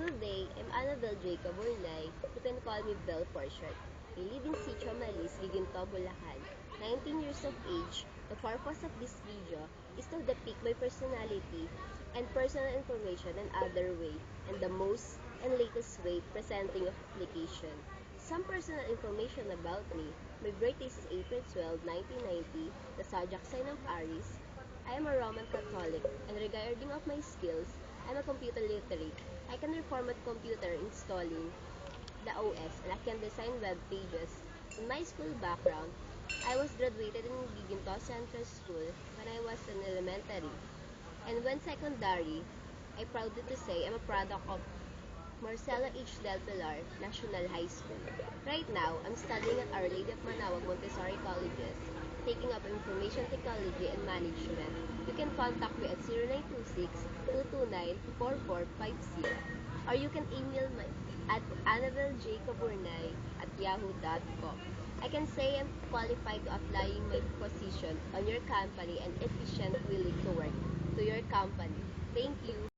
Good day, I'm Annabelle Jacob Burnay. You can call me Belle for short. I live in Sitio Malis, Giginto, Bulacan. 19 years of age. The purpose of this video is to depict my personality and personal information in other way, and the most and latest way presenting of application. Some personal information about me. My birthday is April 12, 1990, the zodiac sign of Aries. I am a Roman Catholic, and regarding of my skills, I'm a computer literate. I can reformat computer installing the OS, and I can design web pages. In my school background, I was graduated in Giginto Central School when I was in elementary. And when secondary, I proudly to say I'm a product of Marcela H. Del Pilar National High School. Right now, I'm studying at Our Lady of Manaoag Montessori Colleges, taking up Information Technology and Management. You can contact me at 0926-229-4450, or you can email me at annabellejacoburnay@yahoo.com. I can say I'm qualified to applying my position on your company and efficient willing to work to your company. Thank you.